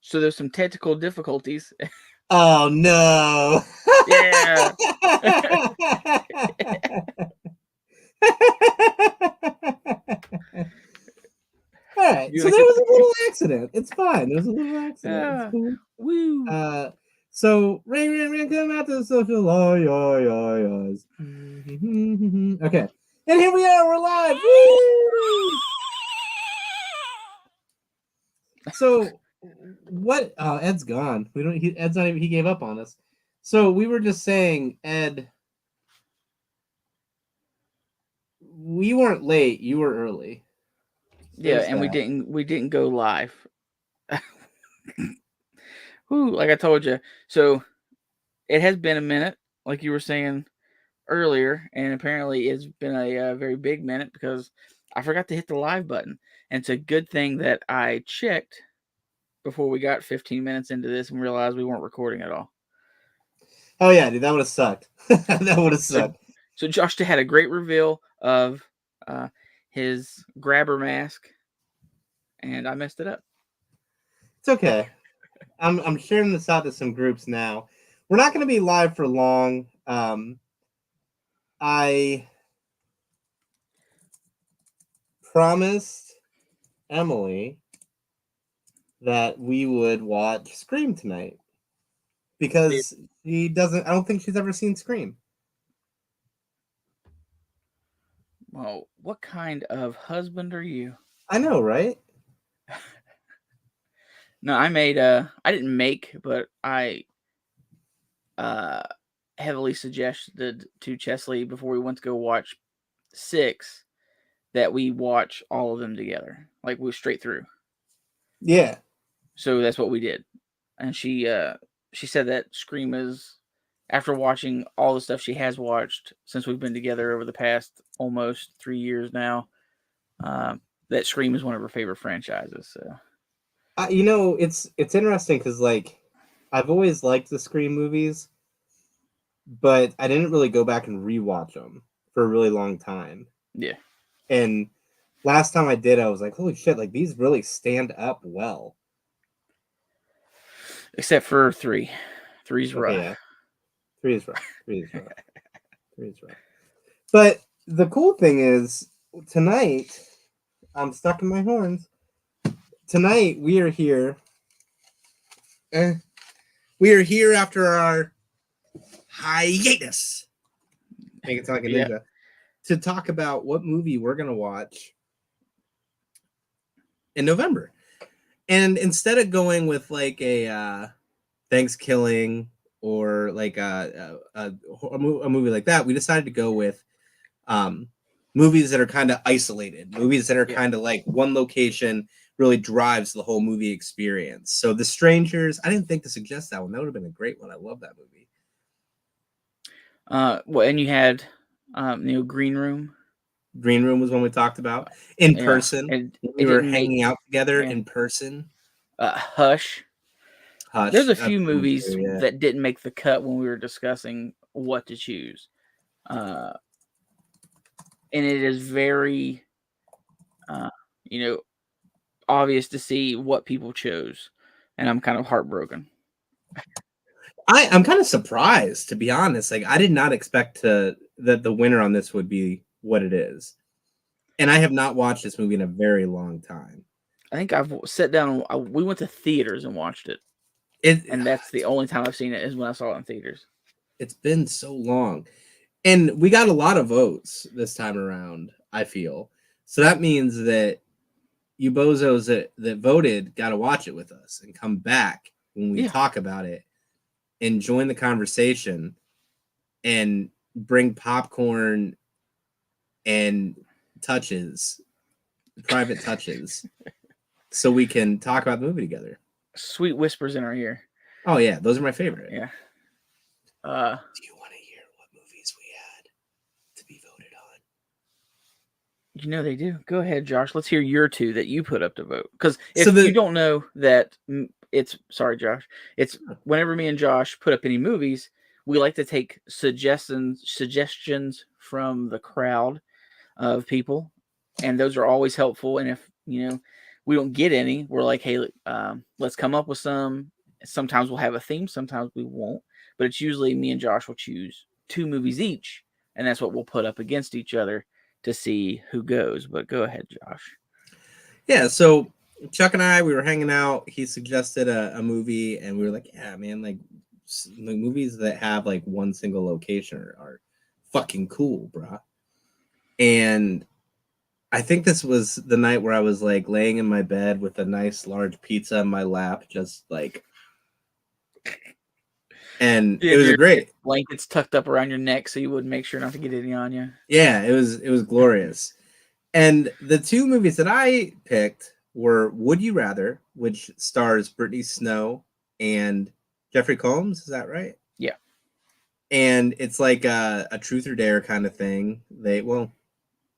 So there's some technical difficulties. Oh no. Yeah. All right, You so like there to was a little accident. It's fine. There's a little accident. It's uh, cool. woo. So ring, ring, ring, come out to the social law, yours. Okay, and here we are. We're live. Woo! So what? Oh, Ed's gone. We don't. Ed's not even. He gave up on us. So we were just saying, Ed, we weren't late. You were early. Yeah, There's and we that. didn't go live. Woo, like I told you. So it has been a minute, like you were saying earlier, and apparently it's been a very big minute because I forgot to hit the live button. And it's a good thing that I checked before we got 15 minutes into this and realized we weren't recording at all. Oh yeah, dude, that would have sucked. That would have So, sucked. so Josh had a great reveal of uh, his grabber mask, and I messed it up. It's okay. I'm sharing this out to some groups now. We're not going to be live for long. I promised Emily that we would watch Scream tonight because she doesn't. I don't think she's ever seen Scream. Well, what kind of husband are you? I know, right? No, I made I didn't make, but I uh heavily suggested to Chesley before we went to go watch 6 that we watch all of them together. Like we straight through. Yeah. So that's what we did. And she said that Scream is, after watching all the stuff she has watched since we've been together over the past almost 3 years now, that Scream is one of her favorite franchises. So It's interesting because like I've always liked the Scream movies, but I didn't really go back and rewatch them for a really long time. yeah. And last time I did, I was like, holy shit, like these really stand up well. Except for 3. 3's Okay, rough. yeah. Three is rough. Three is rough. Three is rough. But the cool thing is, tonight, I'm stuck in my horns. Tonight, we are here. We are here after our hiatus. Make it sound like a ninja. Yeah. To talk about what movie we're going to watch in November. And instead of going with like a Thanksgiving or like a movie like that, we decided to go with movies that are kind of isolated, movies that are kind of like one location really drives the whole movie experience. So The Strangers, I didn't think to suggest that one. That would have been a great one. I love that movie. Well, and you had Green Room. Green Room was one we talked about in Yeah, person. and We it were didn't make. hanging out together Yeah. in person. Hush. There's Hush. a That's few cool movies too, yeah. that didn't make the cut when we were discussing what to choose, and it is very, uh, you know, obvious to see what people chose, and I'm kind of heartbroken. I'm kind of surprised, to be honest. Like I did not expect that the winner on this would be what it is. And I have not watched this movie in a very long time. I think I've sat down. We went to theaters and watched it, and that's the only time I've seen it is when I saw it in theaters. It's been so long. And we got a lot of votes this time around, I feel. So that means that you bozos that voted got to watch it with us and come back when we talk about it and join the conversation and bring popcorn and touches, private touches, so we can talk about the movie together. Sweet whispers in our ear. Oh yeah, those are my favorite. Yeah. Do you want to hear what movies we had to be voted on? You know they do. Go ahead, Josh. Let's hear your 2 that you put up to vote. Because if you don't know that, it's sorry, Josh. It's whenever me and Josh put up any movies, we like to take suggestions from the crowd of people, and those are always helpful. And if we don't get any, we're like, hey, let's come up with some. Sometimes we'll have a theme, sometimes we won't. But it's usually me and Josh will choose 2 movies each, and that's what we'll put up against each other to see who goes. But go ahead, Josh. Yeah, so Chuck and I, we were hanging out. He suggested a movie, and we were like, yeah, man, like the movies that have like one single location are fucking cool, bruh. And I think this was the night where I was like laying in my bed with a nice large pizza in my lap, just like, and it was a great blankets tucked up around your neck so you wouldn't make sure not to get any on you. Yeah, it was glorious. And the 2 movies that I picked were Would You Rather, which stars Brittany Snow and Jeffrey Combs. Is that right? Yeah. And it's like a truth or dare kind of thing. More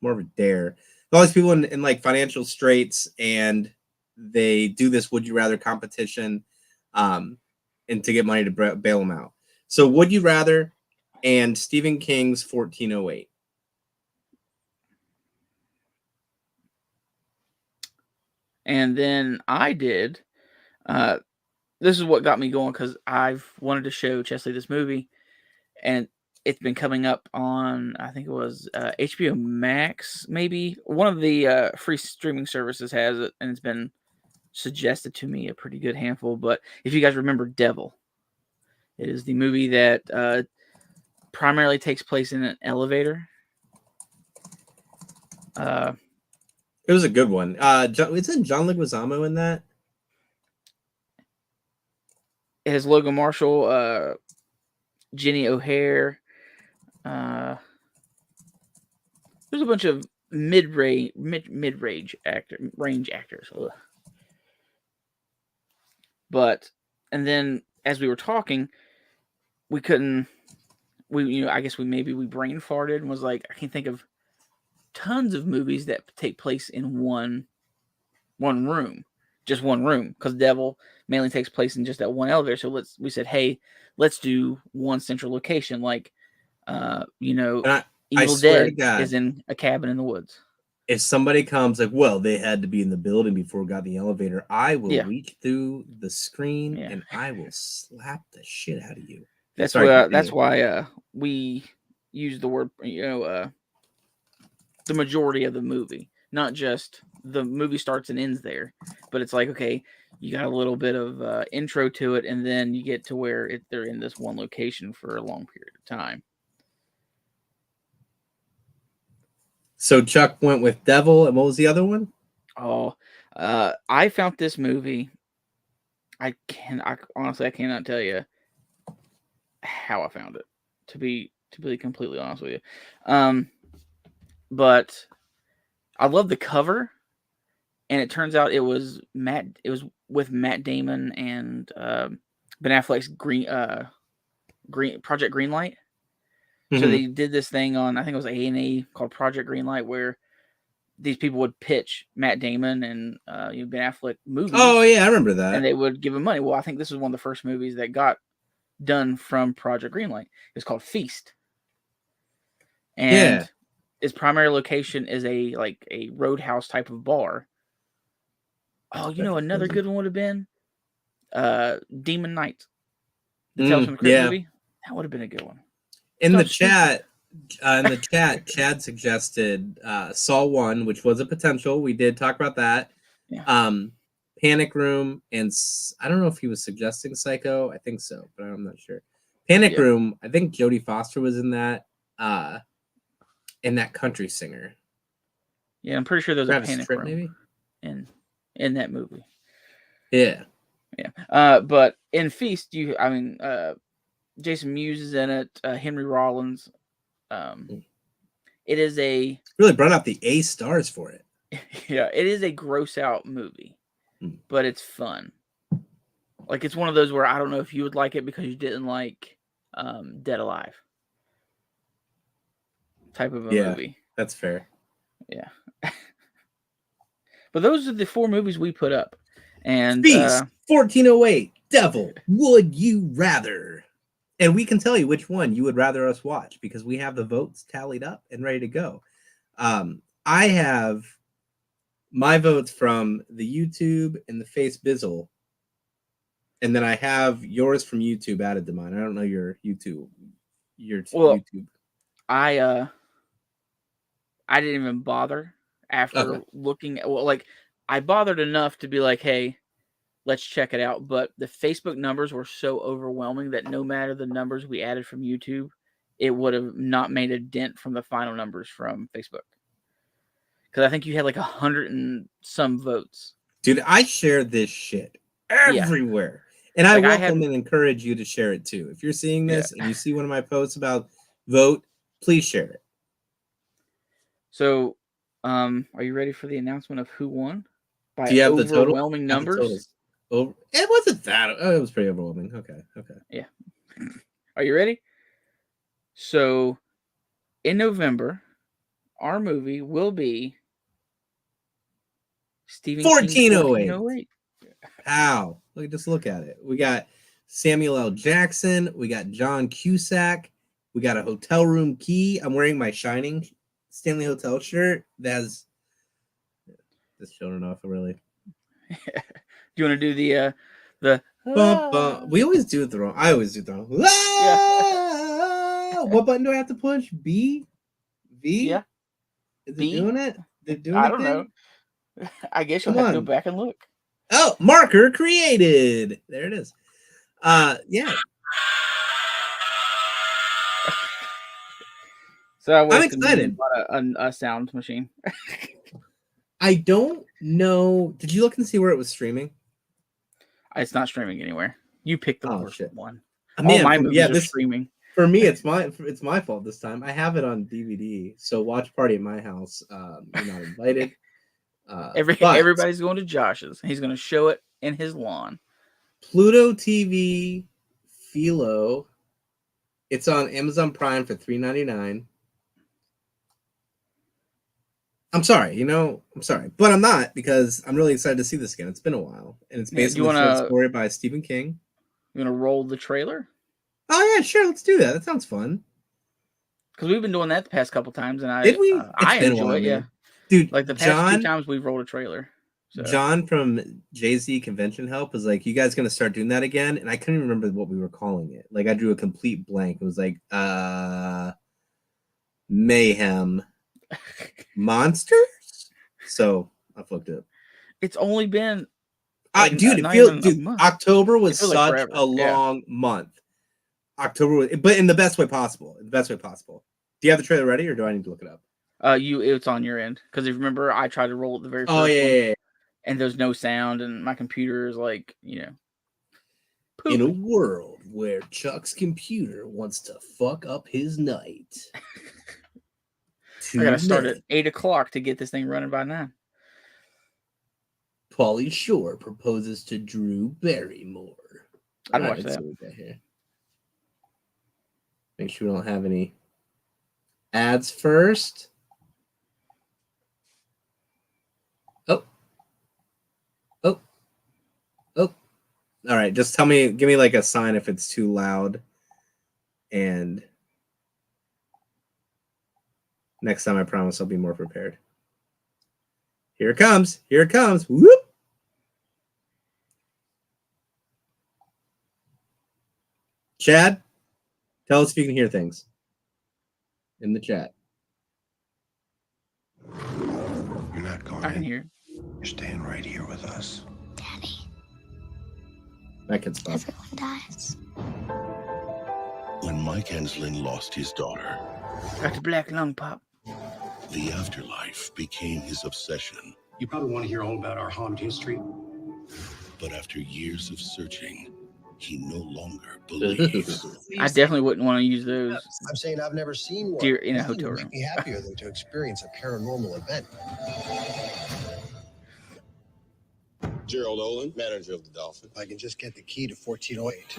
of a dare. All these people in like financial straits, and they do this Would You Rather competition, and to get money to bail them out. So Would You Rather and Stephen King's 1408. And then I did. This is what got me going because I've wanted to show Chesley this movie, and it's been coming up on, I think it was HBO Max, maybe one of the free streaming services has it, and it's been suggested to me a pretty good handful. But if you guys remember Devil, it is the movie that primarily takes place in an elevator. It was a good one. Isn't John Leguizamo in that? It has Logan Marshall, Jenny O'Hare. There's a bunch of mid-range actors. Ugh. But, and then as we were talking, I guess we brain farted and was like, I can think of tons of movies that take place in one room, just one room, because Devil mainly takes place in just that one elevator. So we said, hey, let's do one central location, like Evil Dead is in a cabin in the woods. If somebody comes like, well, they had to be in the building before we got in the elevator, I will reach through the screen and I will slap the shit out of you. That's why we use the word, the majority of the movie, not just the movie starts and ends there, but it's like, okay, you got a little bit of intro to it, and then you get to where they're in this one location for a long period of time. So Chuck went with Devil, and what was the other one? Oh, I found this movie. I honestly, I cannot tell you how I found it. To be completely honest with you, but I love the cover, and it turns out it was with Matt Damon and Ben Affleck's Project Greenlight. So they did this thing on, I think it was A&E, called Project Greenlight, where these people would pitch Matt Damon and Ben Affleck movies. Oh yeah, I remember that. And they would give him money. Well, I think this was one of the first movies that got done from Project Greenlight. It's called Feast, and its primary location is a roadhouse type of bar. Oh, another good one would have been Demon Knight, the Tales from the Crypt movie. That would have been a good one. In the chat, Chad suggested Saw 1, which was a potential. We did talk about that. Yeah. Panic Room, and I don't know if he was suggesting Psycho. I think so, but I'm not sure. Panic Room, I think Jodie Foster was in that. In that country singer. Yeah, I'm pretty sure there's Travis a Panic Tritt, Room maybe? in that movie. Yeah. But in Feast, Jason Mewes is in it. Henry Rollins. It is really brought out the A stars for it. Yeah, it is a gross out movie, but it's fun. Like, it's one of those where I don't know if you would like it because you didn't like Dead Alive type of a movie. That's fair. Yeah. But those are the 4 movies we put up. And Feast, 1408, Devil, Would You Rather. And we can tell you which one you would rather us watch because we have the votes tallied up and ready to go. I have my vote's from the YouTube and the Face Bizzle. And then I have yours from YouTube added to mine. I don't know your YouTube. Well, YouTube. I didn't even bother after Okay. looking at I bothered enough to be like, hey, let's check it out. But the Facebook numbers were so overwhelming that no matter the numbers we added from YouTube, it would have not made a dent from the final numbers from Facebook. Because I think you had like 100 and some votes. Dude, I share this shit everywhere. And I welcome and encourage you to share it too. If you're seeing this and you see one of my posts about vote, please share it. So, are you ready for the announcement of who won? By Do you have overwhelming numbers? It wasn't that. Oh, it was pretty overwhelming. Okay. Yeah. Are you ready? So, in November, our movie will be Stephen 1408. 1408. How? Just look at it. We got Samuel L. Jackson. We got John Cusack. We got a hotel room key. I'm wearing my Shining Stanley Hotel shirt. That's this children off really. Do you want to do the bum, bum. We always do it the wrong. I always do it the wrong. Yeah. What button do I have to push? B? V? Yeah. Is it doing it? I don't know. I guess you'll have to go back and look. Oh, marker created. There it is. Yeah. So I'm excited. A sound machine. I don't know. Did you look and see where it was streaming? It's not streaming anywhere. You picked the worst one. Man, all my movies are streaming. For me, it's my fault this time. I have it on DVD. So watch party at my house. You're not invited. Everybody's going to Josh's. He's going to show it in his lawn. Pluto TV Philo. It's on Amazon Prime for $3.99. I'm sorry, but I'm not because I'm really excited to see this again. It's been a while, and it's based on a short story by Stephen King. You want to roll the trailer? Oh yeah, sure. Let's do that. That sounds fun. Because we've been doing that the past couple times, and I enjoy it. Yeah, dude. Like the past 2 times we've rolled a trailer. So. John from Jay-Z Convention Help was like, "You guys gonna start doing that again?" And I couldn't remember what we were calling it. Like I drew a complete blank. It was like Mayhem Monsters. So I fucked up. It's only been, October was such a long month. October, but in the best way possible. Do you have the trailer ready, or do I need to look it up? It's on your end because if you remember, I tried to roll it the very first one. Yeah. And there's no sound, and my computer is like, poop. In a world where Chuck's computer wants to fuck up his night. I gotta start at 8:00 to get this thing running by 9. Pauly Shore proposes to Drew Barrymore. I'd watch that. Make sure we don't have any ads first. Oh. All right, just give me like a sign if it's too loud. And next time I promise I'll be more prepared. Here it comes. Whoop. Chad, tell us if you can hear things in the chat. You're not going. I can hear. You're staying right here with us. Daddy. That kid's fun. Everyone dies. When Mike Ensling lost his daughter, Got the black lung pop. The afterlife became his obsession. You probably want to hear all about our haunted history. But after years of searching, he no longer believes. I definitely wouldn't want to use those. I'm saying I've never seen one. In a hotel room. Make me happier than to experience a paranormal event. Gerald Olin, manager of the Dolphin. If I can just get the key to 1408.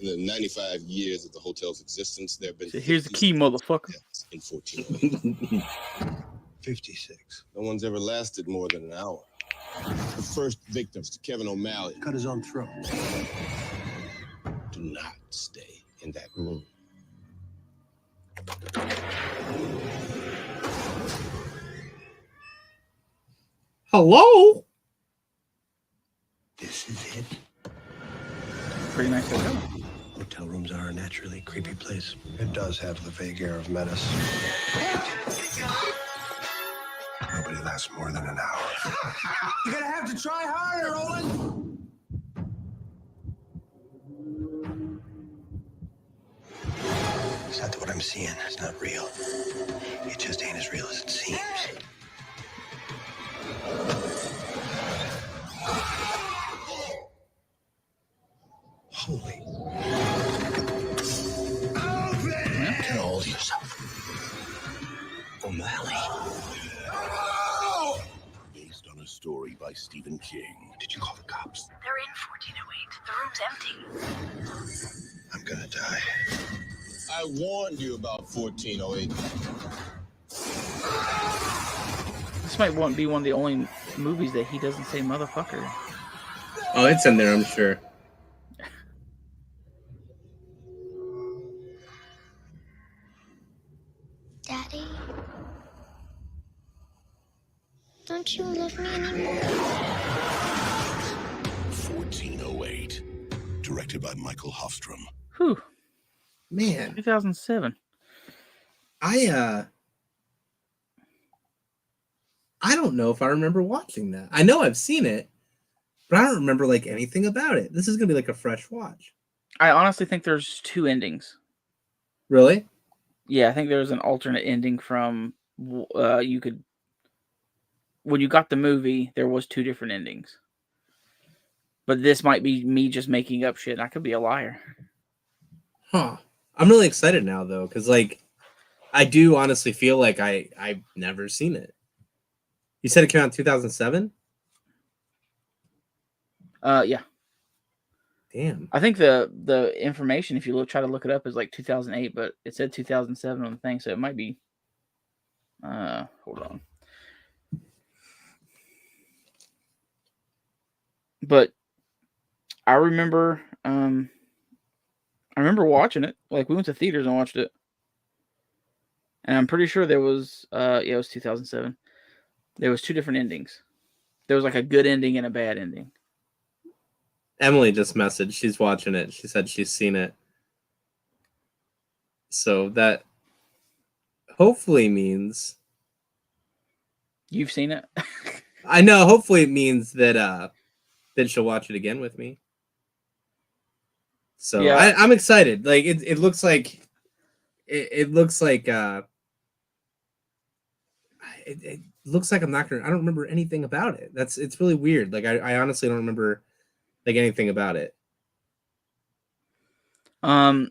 In the 95 years of the hotel's existence, there have been. So here's the key, motherfucker. In 1408. 56. No one's ever lasted more than an hour. The first victims, Kevin O'Malley. Cut his own throat. Do not stay in that room. Hello? This is it. Pretty nice hotel. Hotel rooms are a naturally creepy place. It does have the vague air of menace. Nobody lasts more than an hour. You're gonna have to try harder, Roland. It's not that what I'm seeing is not real. It just ain't as real as it seems. Holy. Get a hold of yourself. O'Malley. Based on a story by Stephen King. Did you call the cops? They're in 1408. The room's empty. I'm gonna die. I warned you about 1408. This might be one of the only movies that he doesn't say motherfucker. Oh, it's in there, I'm sure. Daddy? Don't you love me anymore? 1408. Directed by Michael Hofstrom. Whew. Man, 2007. I don't know if I remember watching that. I know I've seen it, but I don't remember like anything about it. This is gonna be like a fresh watch. I honestly think there's two endings. Really? Yeah, I think there's an alternate ending from you could when you got the movie, there was two different endings. But this might be me just making up shit. I could be a liar. Huh. I'm really excited now though, because like I do honestly feel like I've never seen it. You said it came out in 2007? Yeah. Damn. I think the information, if you try to look it up, is like 2008, but it said 2007 on the thing, so it might be. Hold on. But I remember watching it. Like we went to theaters and watched it, and I'm pretty sure there was it was 2007. There was two different endings. There was like a good ending and a bad ending. Emily just messaged. She's watching it. She said she's seen it. So that hopefully means You've seen it? I know. Hopefully it means that that she'll watch it again with me. So Yeah. I'm excited. Like it looks like it looks like it looks like I'm not gonna. I don't remember anything about it. It's really weird. Like I honestly don't remember like anything about it. I'm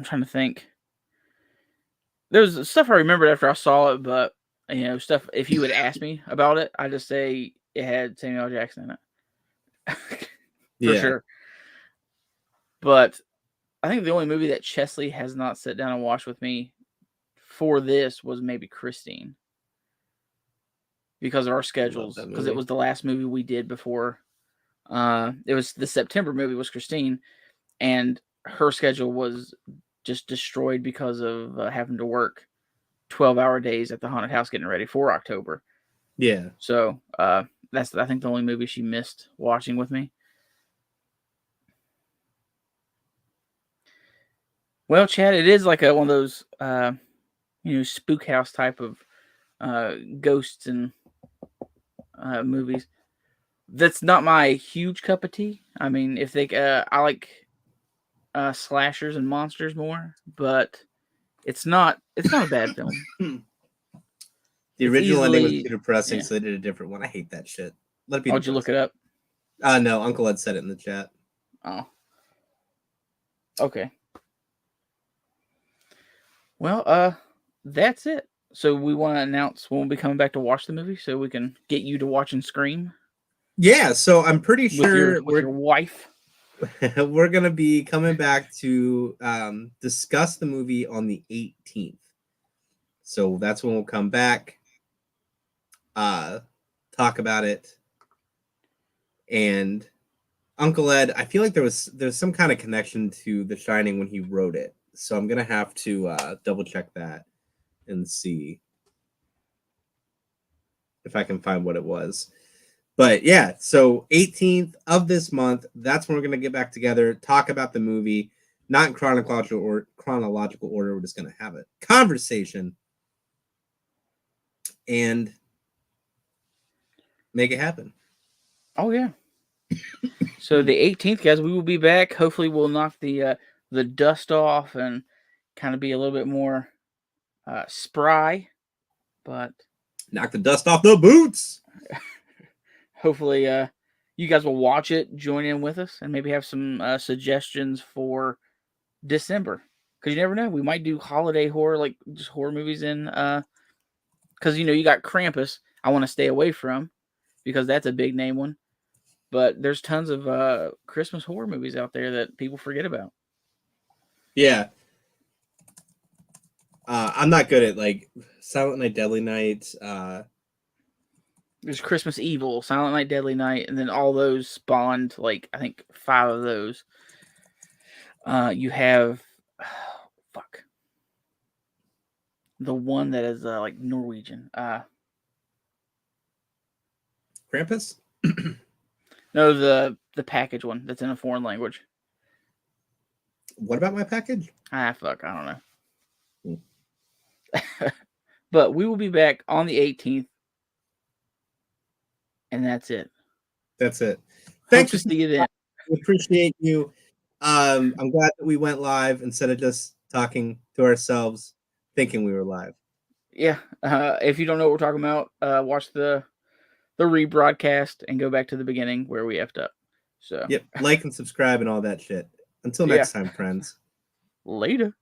trying to think. There's stuff I remembered after I saw it, but stuff. If you would ask me about it, I just say it had Samuel L. Jackson in it, for sure. But I think the only movie that Chesley has not sat down and watched with me for this was maybe Christine, because of our schedules. Because it was the last movie we did before. It was the September movie was Christine, and her schedule was just destroyed because of having to work 12-hour days at the haunted house getting ready for October. Yeah. So that's I think the only movie she missed watching with me. Well, Chad, it is like one of those spook house type of ghosts and movies. That's not my huge cup of tea. I mean, if they I like slashers and monsters more, but it's not a bad film. The original ending was easily- too depressing, yeah. so they did a different one. I hate that shit. Let it be. Why'd you look it up? No, Uncle Ed said it in the chat. Oh. Okay. Well, that's it. So we want to announce when we'll be coming back to watch the movie, so we can get you to watch and Scream Yeah, so I'm pretty sure with your wife. we're gonna be coming back to discuss the movie on the 18th. So that's when we'll come back, talk about it. And Uncle Ed, I feel like there's some kind of connection to The Shining when he wrote it. So I'm gonna have to double check that and see. if I can find what it was. But yeah, so 18th of this month, that's when we're gonna get back together, talk about the movie, not in chronological order. We're just gonna have a conversation and make it happen. Oh yeah. So the 18th, guys, we will be back. Hopefully, we'll knock the dust off and kind of be a little bit more spry. But Knock the dust off the boots. hopefully, you guys will watch it, join in with us, and maybe have some suggestions for December. Because you never know, we might do holiday horror, like just horror movies in. Because you got Krampus. I want to stay away from because that's a big name one. But there's tons of Christmas horror movies out there that people forget about. Yeah. I'm not good at like Silent Night, Deadly Night. There's Christmas Evil, Silent Night, Deadly Night, and then all those spawned, like, I think 5 of those. You have, the one that is like Norwegian. Krampus? No, the package one that's in a foreign language. What about my package? I don't know. But we will be back on the 18th. And that's it. That's it. Thanks Thanks to for see you then. We appreciate you. I'm glad that we went live instead of just talking to ourselves, thinking we were live. Yeah. If you don't know what we're talking about, watch the rebroadcast and go back to the beginning where we effed up. So Yep. Like and subscribe and all that shit. Until next time, friends. Later.